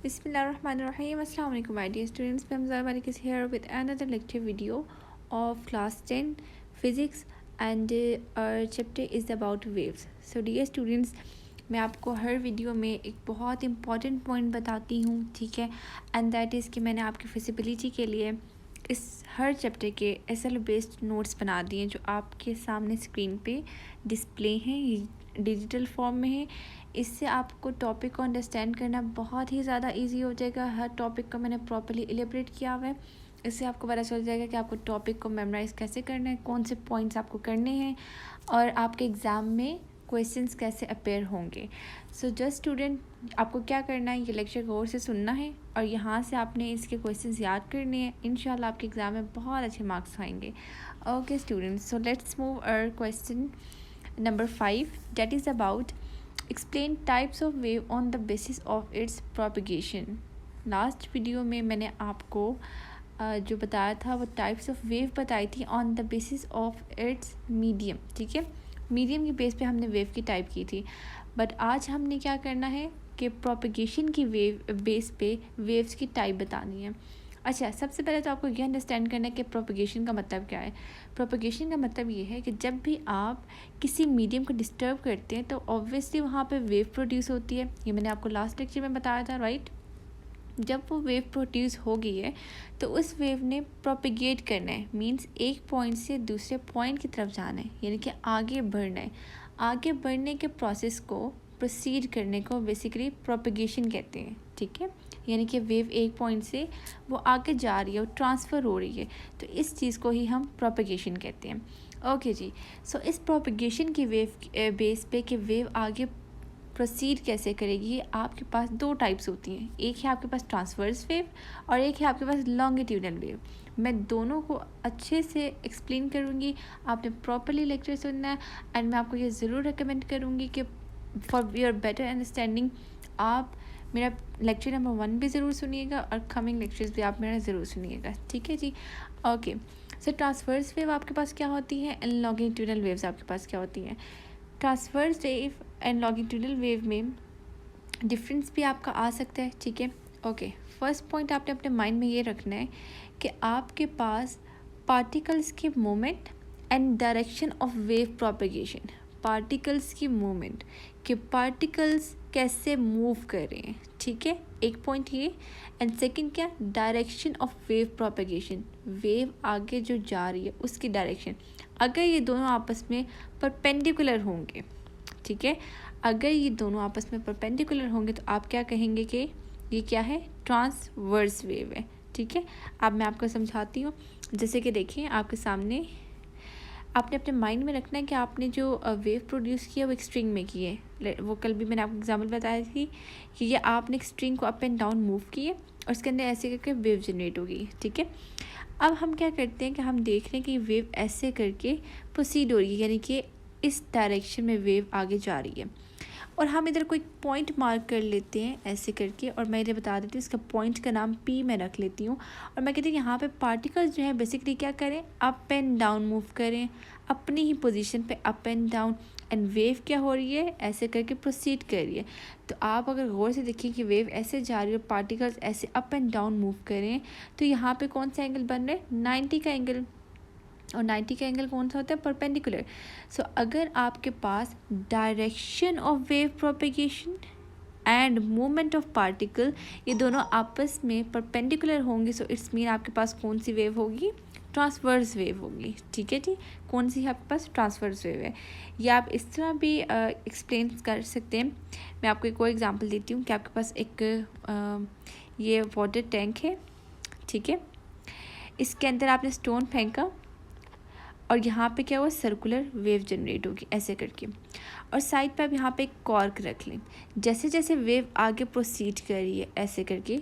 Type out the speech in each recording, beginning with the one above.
Bismillahirrahmanirrahim. Assalamu alaikum, my dear students. I'm Zara Malik is here with another lecture video of class 10 physics, and our chapter is about waves. So dear students, मैं आपको हर video में एक बहुत important point बताती हूँ, ठीक है, and that is कि मैंने आपकी फिजिबिलिटी के लिए इस हर चैप्टर के एसएल बेस्ड नोट्स बना दिए जो आपके सामने स्क्रीन पे डिस्प्ले हैं, डिजिटल फॉर्म में है। इससे आपको टॉपिक को अंडरस्टैंड करना बहुत ही ज़्यादा इजी हो जाएगा। हर टॉपिक को मैंने प्रॉपर्ली एलिब्रेट किया हुआ है। इससे आपको पता चल जाएगा कि आपको टॉपिक को मेमोराइज़ कैसे करना है, कौन से पॉइंट्स आपको करने हैं और आपके एग्ज़ाम में क्वेश्चंस कैसे अपेयर होंगे। सो जस्ट स्टूडेंट, आपको क्या करना है, ये लेक्चर गौर से सुनना है और यहाँ से आपने इसके क्वेश्चंस याद करने हैं। इंशाल्लाह आपके एग्ज़ाम में बहुत अच्छे मार्क्स आएंगे। Okay students, so let's move our question number 5, that is about explain types of wave on the basis of its propagation. Last video में मैंने आपको जो बताया था वो टाइप्स ऑफ वेव बताई थी on the basis of its medium, ठीक है। मीडियम के बेस पे हमने वेव की टाइप की थी, बट आज हमने क्या करना है कि प्रोपगेशन की वेव बेस पे वेव्स की टाइप बतानी है। अच्छा, सबसे पहले तो आपको ये अंडरस्टैंड करना है कि प्रोपगेशन का मतलब क्या है। प्रोपगेशन का मतलब ये है कि जब भी आप किसी मीडियम को डिस्टर्ब करते हैं तो ऑब्वियसली वहाँ पे वेव प्रोड्यूस होती है। ये मैंने आपको लास्ट लेक्चर में बताया था, राइट। जब वो वेव प्रोड्यूस हो गई है तो उस वेव ने प्रोपिगेट करना है, मींस एक पॉइंट से दूसरे पॉइंट की तरफ जाना है, यानी कि आगे बढ़ना है। आगे बढ़ने के प्रोसेस को, प्रोसीड करने को बेसिकली प्रोपिगेशन कहते हैं, ठीक है। यानी कि वेव एक पॉइंट से वो आगे जा रही है, वो ट्रांसफ़र हो रही है, तो इस चीज़ को ही हम प्रोपिगेशन कहते हैं। ओके जी, सो इस प्रोपिगेशन की वेव बेस पे कि वेव आगे प्रोसीड कैसे करेगी, आपके पास दो टाइप्स होती हैं। एक है आपके पास ट्रांसवर्स वेव और एक है आपके पास लॉन्गिट्यूडनल वेव। मैं दोनों को अच्छे से एक्सप्लेन करूँगी, आपने प्रॉपरली लेक्चर सुनना है। एंड मैं आपको ये ज़रूर रिकमेंड करूँगी कि फॉर योर बेटर अंडरस्टैंडिंग आप मेरा लेक्चर नंबर 1 भी ज़रूर सुनिएगा और कमिंग लेक्चर्स भी आप मेरा ज़रूर सुनिएगा, ठीक है जी। ओके, सो ट्रांसवर्स वेव आपके पास क्या होती है एंड लॉन्गिट्यूडनल वेव्स आपके पास क्या होती हैं। Transverse wave and longitudinal wave में डिफरेंस भी आपका आ सकता है, ठीक है। ओके, फर्स्ट पॉइंट आपने अपने माइंड में ये रखना है कि आपके पास पार्टिकल्स की movement and direction of wave propagation. Particles की मूवमेंट कि पार्टिकल्स कैसे मूव कर रहे हैं, ठीक है, एक पॉइंट ये। एंड सेकंड क्या, direction of wave propagation, wave आगे जो जा रही है उसकी डायरेक्शन। अगर ये दोनों आपस में परपेंडिकुलर होंगे, ठीक है, अगर ये दोनों आपस में परपेंडिकुलर होंगे तो आप क्या कहेंगे कि ये क्या है, ट्रांसवर्स वेव है, ठीक है। अब मैं आपको समझाती हूँ। जैसे कि देखिए आपके सामने, आपने अपने माइंड में रखना है कि आपने जो वेव प्रोड्यूस किया वो एक स्ट्रिंग में की है। वो कल भी मैंने आपको एग्जाम्पल बताया थी कि ये आपने एक स्ट्रिंग को अप एंड डाउन मूव किए और उसके अंदर ऐसे करके वेव जनरेट होगी, ठीक है। अब हम क्या करते हैं कि हम देख रहे हैं कि वेव ऐसे करके प्रोसीड हो रही है, यानी कि इस डायरेक्शन में वेव आगे जा रही है। और हम इधर कोई पॉइंट मार्क कर लेते हैं ऐसे करके, और मैं इधर बता देती हूँ इसका पॉइंट का नाम P मैं रख लेती हूँ। और मैं कहती हूँ यहाँ पे पार्टिकल्स जो है बेसिकली क्या करें, अप एंड डाउन मूव करें अपनी ही पोजीशन पे, up and down. And wave क्या हो रही है, ऐसे करके प्रोसीड कर रही है। तो आप अगर गौर से देखिए कि वेव ऐसे जा रही है, पार्टिकल्स ऐसे अप एंड डाउन मूव करें, तो यहाँ पे कौन सा एंगल बन रहा है, 90 का एंगल। और 90 का एंगल कौन सा होता है, परपेंडिकुलर। सो अगर आपके पास direction of wave propagation and movement of particle ये दोनों आपस में परपेंडिकुलर होंगे, सो इट्स मीन आपके पास कौन सी वेव होगी, ट्रांसवर्स वेव होगी, ठीक है जी। कौन सी है आपके पास, ट्रांसवर्स वेव है। या आप इस तरह भी एक्सप्लेन कर सकते हैं। मैं आपको एक और एग्जांपल देती हूँ कि आपके पास एक ये वाटर टैंक है, ठीक है। इसके अंदर आपने स्टोन फेंका और यहाँ पे क्या हुआ, सर्कुलर वेव जनरेट होगी ऐसे करके। और साइड पे आप यहाँ पे एक कॉर्क रख लें। जैसे जैसे वेव आगे प्रोसीड कर रही है ऐसे करके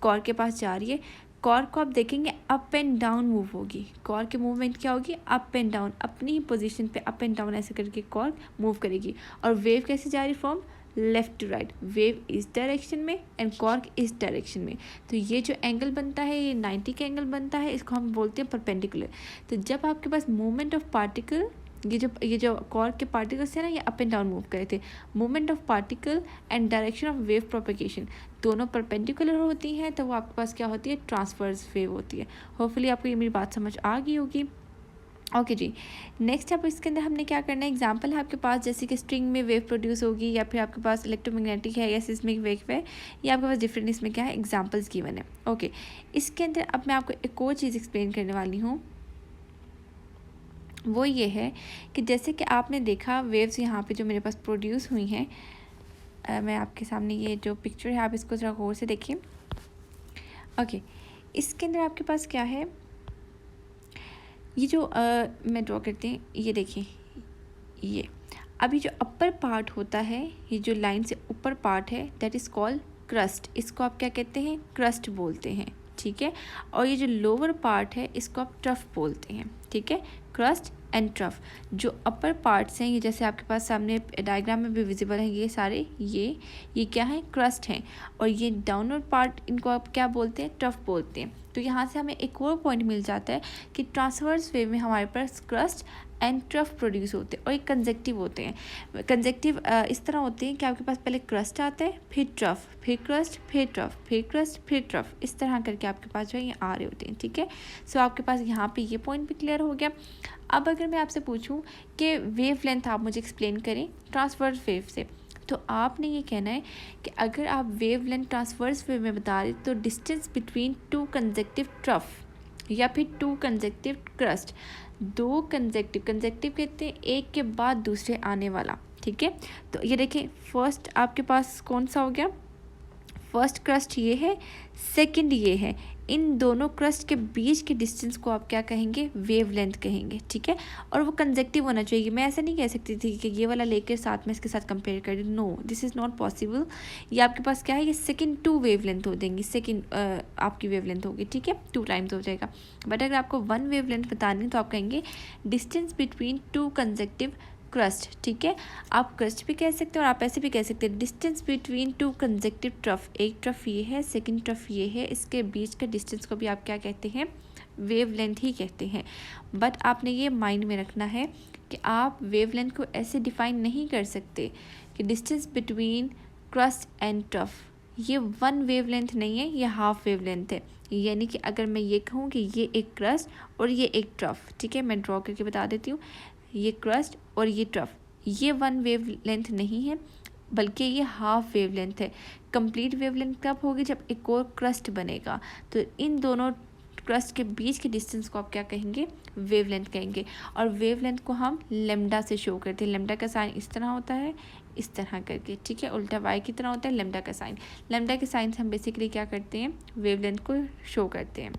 कॉर्क के पास जा रही है, कॉर्क को आप देखेंगे अप एंड डाउन मूव होगी। कॉर्क की मूवमेंट क्या होगी, अप एंड डाउन, अपनी ही पोजीशन पे अप एंड डाउन ऐसे करके कॉर्क मूव करेगी। और वेव कैसे जा रही, from left to right, wave इस डायरेक्शन में एंड कॉर्क इस डायरेक्शन में। तो ये जो एंगल बनता है, ये 90 का एंगल बनता है, इसको हम बोलते हैं परपेंडिकुलर। तो जब आपके पास मूवमेंट ऑफ पार्टिकल ये जो कॉर्क के पार्टिकल्स थे ना, ये अप एंड डाउन मूव करे थे। Movement of particle and direction of wave propagation दोनों परपेंडिकुलर होती हैं, तो वो आपके पास क्या होती है, ट्रांसवर्स वेव होती है। होपफुली आपको ये मेरी बात समझ आ गई होगी। ओके जी, नेक्स्ट अब इसके अंदर हमने क्या करना है, एग्जांपल है आपके पास, जैसे कि स्ट्रिंग में वेव प्रोड्यूस होगी, या फिर आपके पास इलेक्ट्रोमैग्नेटिक है या सिस्मिक वेव है, या आपके पास डिफरेंट इसमें क्या है एग्जांपल्स गिवन है। ओके, इसके अंदर अब मैं आपको एक और चीज़ एक्सप्लेन करने वाली हूँ, वो ये है कि जैसे कि आपने देखा वेव्स यहाँ पे जो मेरे पास प्रोड्यूस हुई हैं, मैं आपके सामने ये जो पिक्चर है आप इसको ज़रा गौर से देखिए। ओके, इसके अंदर आपके पास क्या है, ये जो मैं ड्रॉ करती हूँ, ये देखिए, ये अभी जो अपर पार्ट होता है, ये जो लाइन से ऊपर पार्ट है, दैट इज़ कॉल्ड क्रस्ट। इसको आप क्या कहते हैं, क्रस्ट बोलते हैं, ठीक है। और ये जो लोअर पार्ट है, इसको आप ट्रफ बोलते हैं, ठीक है। क्रस्ट एंड ट्रफ, जो अपर पार्ट्स हैं, ये जैसे आपके पास सामने डायग्राम में भी विजिबल है, ये सारे ये क्या है, क्रस्ट हैं। और ये डाउनवर्ड पार्ट, इनको आप क्या बोलते हैं, ट्रफ बोलते हैं। तो यहाँ से हमें एक और पॉइंट मिल जाता है कि ट्रांसवर्स वेव में हमारे पास क्रस्ट एंड ट्रफ प्रोड्यूस होते हैं, और ये कंजेक्टिव होते हैं। कंजेक्टिव इस तरह होते हैं कि आपके पास पहले क्रस्ट आता है, फिर ट्रफ, फिर क्रस्ट, फिर ट्रफ, फिर क्रस्ट, फिर ट्रफ, इस तरह करके आपके पास जो है ये आ रहे होते हैं, ठीक है। सो आपके पास यहाँ पे ये पॉइंट भी क्लियर हो गया। अब अगर मैं आपसे पूछूं कि वेव लेंथ आप मुझे एक्सप्लेन करें ट्रांसवर्स वेव से, तो आपने ये कहना है कि अगर आप वेव लेंथ ट्रांसवर्स वेव में बता रहे, तो distance between to conjunctive trough या फिर टू कंजेक्टिव क्रस्ट, दो कंजेक्टिव कहते हैं एक के बाद दूसरे आने वाला, ठीक है। तो ये देखें, फर्स्ट आपके पास कौन सा हो गया, फर्स्ट क्रस्ट ये है, सेकंड ये है, इन दोनों क्रस्ट के बीच के डिस्टेंस को आप क्या कहेंगे, वेव लेंथ कहेंगे, ठीक है। और वो कंजेक्टिव होना चाहिए। मैं ऐसा नहीं कह सकती थी कि ये वाला लेकर साथ में इसके साथ कंपेयर कर, no, this is not possible. ये आपके पास क्या है, ये सेकंड टू वेव लेंथ हो देंगी, सेकंड आपकी वेव लेंथ होगी, ठीक है, 2 टाइम्स हो जाएगा। बट अगर आपको 1 वेव लेंथ बतानी है, तो आप कहेंगे distance between to conjunctive crust, ठीक है। आप क्रस्ट भी कह सकते हैं और आप ऐसे भी कह सकते हैं, distance between to conjunctive trough, एक ट्रफ ये है, सेकंड ट्रफ ये है, इसके बीच के डिस्टेंस को भी आप क्या कहते हैं, वेव लेंथ ही कहते हैं। बट आपने ये माइंड में रखना है कि आप वेव लेंथ को ऐसे डिफाइन नहीं कर सकते कि distance between crust and trough, ये 1 वेव लेंथ नहीं है, ये हाफ वेव लेंथ है। यानी कि अगर मैं ये कहूँ कि ये एक क्रस्ट और ये एक ट्रफ, ठीक है, मैं ड्रॉ करके बता देती हूँ, ये क्रस्ट और ये ट्रफ, ये 1 वेव लेंथ नहीं है, बल्कि ये हाफ वेव लेंथ है। कंप्लीट वेव लेंथ कब होगी, जब एक और क्रस्ट बनेगा। तो इन दोनों क्रस्ट के बीच के डिस्टेंस को आप क्या कहेंगे, वेव लेंथ कहेंगे। और वेव लेंथ को हम लेमडा से शो करते हैं। लेमडा का साइन इस तरह होता है, इस तरह करके, ठीक है, उल्टा वाई की तरह होता है लेमडा का साइन। लेमडा के साइन से हम बेसिकली क्या करते हैं, वेव लेंथ को शो करते हैं।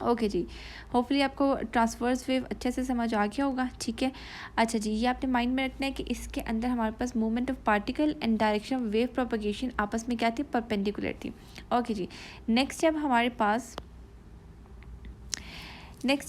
ओके जी, होपफुली आपको ट्रांसवर्स वेव अच्छे से समझ आ गया होगा, ठीक है। अच्छा जी, ये आपने माइंड में रखना है कि इसके अंदर हमारे पास movement of particle and direction of wave propagation आपस में क्या थी, परपेंडिकुलर थी। ओके जी, नेक्स्ट है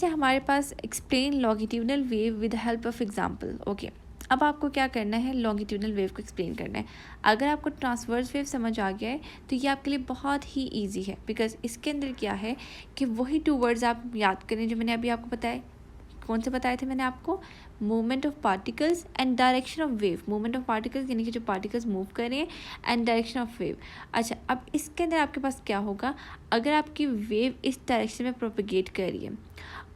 हमारे पास explain longitudinal wave with help of example. Okay, अब आपको क्या करना है, लॉन्गिट्यूडनल वेव को एक्सप्लेन करना है। अगर आपको ट्रांसवर्स वेव समझ आ गया है, तो ये आपके लिए बहुत ही इजी है, बिकॉज इसके अंदर क्या है कि वही 2 वर्ड्स आप याद करें जो मैंने अभी आपको बताए। कौन से बताए थे मैंने आपको, movement of particles and direction of wave. Movement of particles यानी कि जो पार्टिकल्स मूव कर रहे हैं, एंड डायरेक्शन ऑफ वेव। अच्छा, अब इसके अंदर आपके पास क्या होगा, अगर आपकी वेव इस डायरेक्शन में प्रोपेगेट कर रही है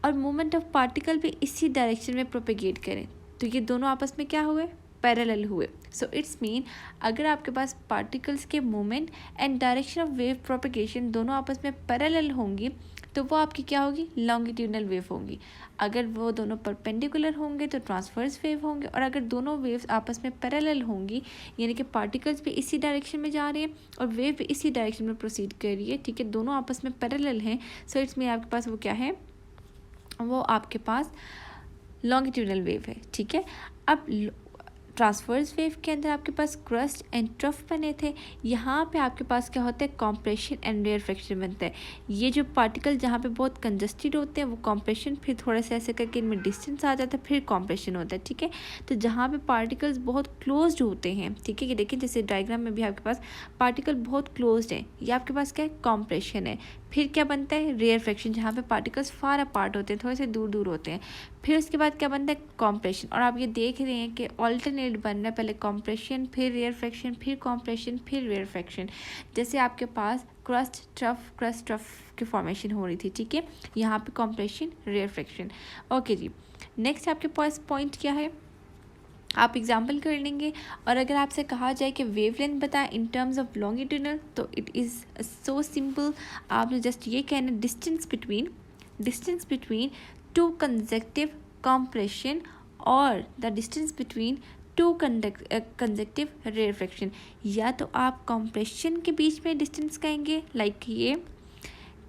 और मूवमेंट ऑफ पार्टिकल भी इसी डायरेक्शन में प्रोपेगेट करें, तो ये दोनों आपस में क्या हुए, पैरेलल हुए। सो इट्स मीन अगर आपके पास पार्टिकल्स के movement and direction of wave propagation दोनों आपस में पैरेलल होंगी, तो वो आपकी क्या होगी, लॉन्गिट्यूडनल वेव होंगी। अगर वो दोनों परपेंडिकुलर होंगे तो ट्रांसवर्स वेव होंगे, और अगर दोनों वेव्स आपस में पैरेलल होंगी, यानी कि पार्टिकल्स भी इसी डायरेक्शन में जा रहे हैं और वेव भी इसी डायरेक्शन में प्रोसीड कर रही है, ठीक है, दोनों आपस में पैरेलल हैं। सो इट्स मीन आपके पास वो क्या है, वो आपके पास लॉन्गिट्यूडनल वेव है, ठीक है। अब ट्रांसवर्स वेव के अंदर आपके पास क्रस्ट एंड ट्रफ बने थे, यहाँ पे आपके पास क्या होता है, कॉम्प्रेशन एंड रेयरफेक्शन बनता है। ये जो पार्टिकल जहाँ पे बहुत कंजस्टेड होते हैं वो कॉम्प्रेशन, फिर थोड़ा सा ऐसे करके इनमें डिस्टेंस आ जाता है, फिर कॉम्प्रेशन होता है, ठीक है। तो जहाँ पे पार्टिकल्स बहुत क्लोज्ड होते हैं, ठीक है, ये देखिए जैसे डायग्राम में भी आपके पास पार्टिकल बहुत क्लोज्ड है, ये आपके पास क्या है, कॉम्प्रेशन है। फिर क्या बनता है, रेयरफेक्शन, जहाँ पे पार्टिकल्स फार अपार्ट होते हैं, थोड़े से दूर दूर होते हैं, फिर उसके बाद क्या बनता है कॉम्प्रेशन, और आप ये देख रहे हैं कि ऑल्टरनेट बन रहा है, पहले कॉम्प्रेशन फिर रेयरफेक्शन फिर कॉम्प्रेशन फिर रेयरफेक्शन, जैसे आपके पास क्रस्ट ट्रफ की फॉर्मेशन हो रही थी, ठीक है। यहाँ पे कॉम्प्रेशन रेयरफेक्शन। ओके जी, नेक्स्ट आपके पास पॉइंट क्या है, आप एग्जाम्पल कर लेंगे। और अगर आपसे कहा जाए कि वेवलेंथ बताएं इन टर्म्स ऑफ लॉन्गिट्यूडनल, तो इट इज़ सो सिंपल, आपने जस्ट ये कहना distance between two consecutive compression और the distance between two consecutive rarefaction. या तो आप कॉम्प्रेशन के बीच में डिस्टेंस कहेंगे, लाइक ये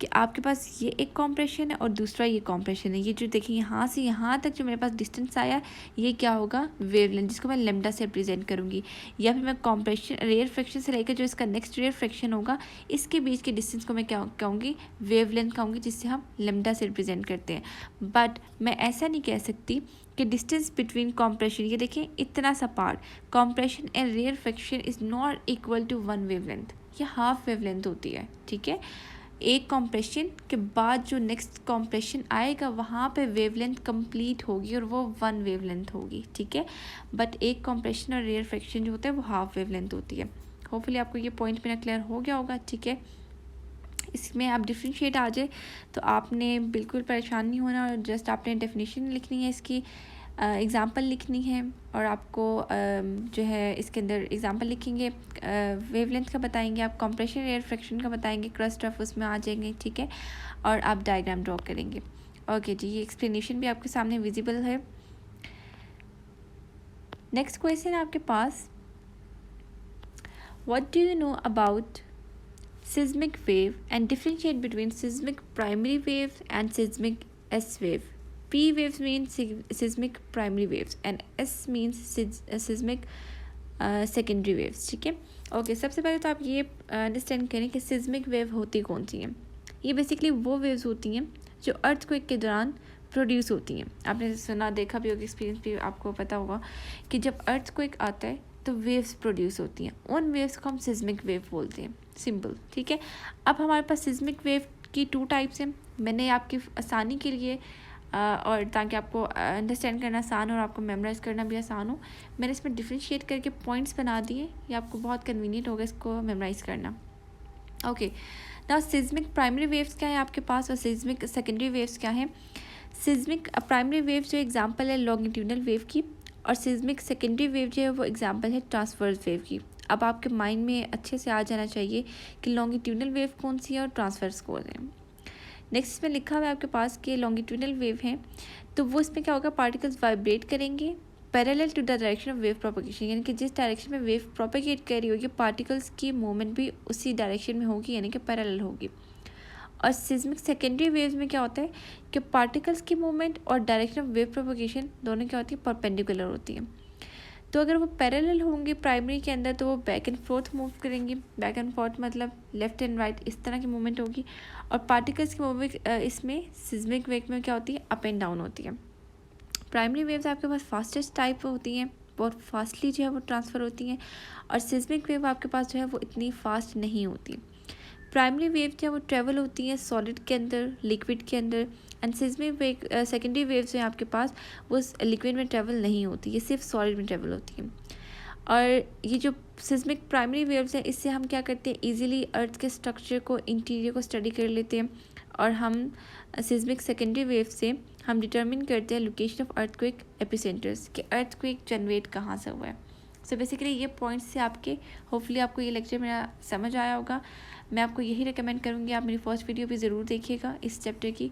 कि आपके पास ये एक कॉम्प्रेशन है और दूसरा ये कॉम्प्रेशन है, ये जो देखिए यहाँ से यहाँ तक जो मेरे पास डिस्टेंस आया ये क्या होगा वेवलेंथ, जिसको मैं लेमडा से रिप्रेजेंट करूँगी। या फिर मैं कॉम्प्रेशन रेयरफेक्शन से लेकर जो इसका नेक्स्ट रेयरफेक्शन होगा इसके बीच के डिस्टेंस को मैं क्या कहूँगी वेवलेंथ कहूँगी, जिससे हम लेमडा से रिप्रेजेंट करते हैं। बट मैं ऐसा नहीं कह सकती कि डिस्टेंस बिटवीन कॉम्प्रेशन, ये देखें इतना सा part, compression and rarefaction is not equal to one wavelength, ये हाफ वेवलेंथ होती है, ठीक है। एक कॉम्प्रेशन के बाद जो नेक्स्ट कॉम्प्रेशन आएगा वहाँ पे वेवलेंथ कंप्लीट होगी और वो वन वेवलेंथ होगी, ठीक है। बट एक कॉम्प्रेशन और रेयरफेक्शन जो होता है वो हाफ वेवलेंथ होती है। होपफुली आपको ये पॉइंट मेरा क्लियर हो गया होगा, ठीक है। इसमें आप डिफ्रेंशिएट आ जाए तो आपने बिल्कुल परेशान नहीं होना, और जस्ट आपने डेफिनेशन लिखनी है इसकी, एग्ज़ाम्पल लिखनी है, और आपको जो है इसके अंदर एग्ज़ाम्पल लिखेंगे, वेवलेंथ का बताएंगे, आप कॉम्प्रेशन रेयरफेक्शन का बताएंगे, क्रस्ट रफ उसमें आ जाएंगे, ठीक है। और आप डायग्राम ड्रॉ करेंगे। ओके जी, ये एक्सप्लेनेशन भी आपके सामने विजिबल है। नेक्स्ट क्वेश्चन आपके पास, what do you know about seismic wave and differentiate between seismic primary wave and seismic S wave. P waves mean seismic primary waves and S means seismic secondary waves, ठीक है। Okay, सबसे पहले तो आप ये understand करें कि seismic wave होती कौन सी हैं। ये बेसिकली वो वेव्स होती हैं जो अर्थक्वेक के दौरान प्रोड्यूस होती हैं। आपने सुना देखा भी होगा, एक्सपीरियंस भी आपको पता होगा कि जब अर्थक्वेक आता है तो वेव्स प्रोड्यूस होती हैं, उन वेव्स को हम सिस्मिक वेव बोलते हैं, सिंपल, ठीक है। अब हमारे पास सिस्मिक वेव की टू टाइप्स हैं। मैंने आपकी आसानी के लिए और ताकि आपको अंडरस्टैंड करना आसान हो और आपको मेमोराइज़ करना भी आसान हो, मैंने इसमें डिफ्रेंशिएट करके पॉइंट्स बना दिए, ये आपको बहुत कन्वीनियंट होगा इसको मेमोराइज़ करना। Okay, now seismic primary waves क्या है आपके पास और सिस्मिक सेकेंडरी वेव्स क्या है। सिस्मिक प्राइमरी वेव जो एग्जांपल है लॉन्गिट्यूडनल वेव की, और सिस्मिक सेकेंडरी वेव जो है वो एग्जांपल है ट्रांसवर्स वेव की। अब आपके माइंड में अच्छे से आ जाना चाहिए कि लॉन्गिट्यूडनल वेव कौन सी है और ट्रांसवर्स कौन है। नेक्स्ट इसमें लिखा हुआ है आपके पास कि लॉन्गिट्यूडनल वेव है तो वो इसमें क्या होगा, पार्टिकल्स वाइब्रेट करेंगे parallel to the direction of wave propagation, यानी कि जिस डायरेक्शन में वेव प्रोपगेट कर रही होगी पार्टिकल्स की मूवमेंट भी उसी डायरेक्शन में होगी, यानी कि पैरेलल होगी। और सिस्मिक सेकेंडरी वेव्स में क्या होता है कि पार्टिकल्स की मूवमेंट और डायरेक्शन ऑफ वेव प्रोपगेशन दोनों क्या होती है, परपेंडिकुलर होती है। तो अगर वो पैरेलल होंगे प्राइमरी के अंदर तो वो बैक एंड फोर्थ मूव करेंगी, बैक एंड फोर्थ मतलब लेफ्ट एंड राइट, इस तरह की मूवमेंट होगी। और पार्टिकल्स की मूवमेंट इसमें सिस्मिक वेव में क्या होती है, अप एंड डाउन होती है। प्राइमरी वेव्स आपके पास फास्टेस्ट टाइप होती हैं, बहुत फास्टली जो है वो ट्रांसफ़र होती हैं, और सिस्मिक वेव आपके पास जो है वो इतनी फास्ट नहीं होती। प्राइमरी वेव जो है वो ट्रेवल होती हैं सॉलिड के अंदर, लिक्विड के अंदर, and seismic wave secondary waves जो है आपके पास वो लिक्विड में ट्रेवल नहीं होती, ये सिर्फ सॉलिड में ट्रेवल होती है। और ये जो सिस्मिक प्राइमरी वेव्स हैं इससे हम क्या करते हैं, इजीली अर्थ के स्ट्रक्चर को, इंटीरियर को स्टडी कर लेते हैं, और हम सिस्मिक सेकेंडरी वेव से हम डिटरमिन करते हैं लोकेशन ऑफ अर्थक्वेक एपिसेंटर्स, कि अर्थक्वेक जनरेट कहाँ से हुआ है। सो बेसिकली ये पॉइंट्स से आपके, होपफुली आपको ये लेक्चर मेरा समझ आया होगा। मैं आपको यही रिकमेंड करूँगी आप मेरी फर्स्ट वीडियो भी ज़रूर देखिएगा इस चैप्टर की,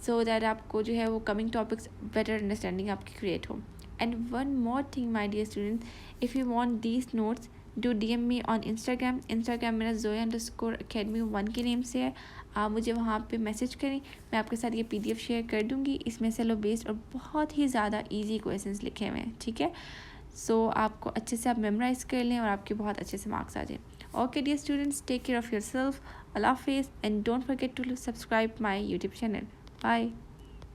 सो दैट आपको जो है वो कमिंग टॉपिक्स बेटर अंडरस्टैंडिंग आपकी क्रिएट हो। And one more thing my dear students, if you want these notes do DM me on Instagram मेरा zoya_academy1 के नेम से है, आप मुझे वहाँ पे मैसेज करें, मैं आपके साथ ये PDF शेयर कर दूँगी। इसमें सेलो बेस्ड और बहुत ही ज़्यादा ईजी क्वेश्चंस लिखे हुए हैं, ठीक है। सो आपको अच्छे से आप मेमोराइज़ कर लें और आपके बहुत अच्छे से मार्क्स आ जाए। Okay dear students, take care of your self, अल्लाह हाफिज़, and don't forget to subscribe my YouTube channel. Bye.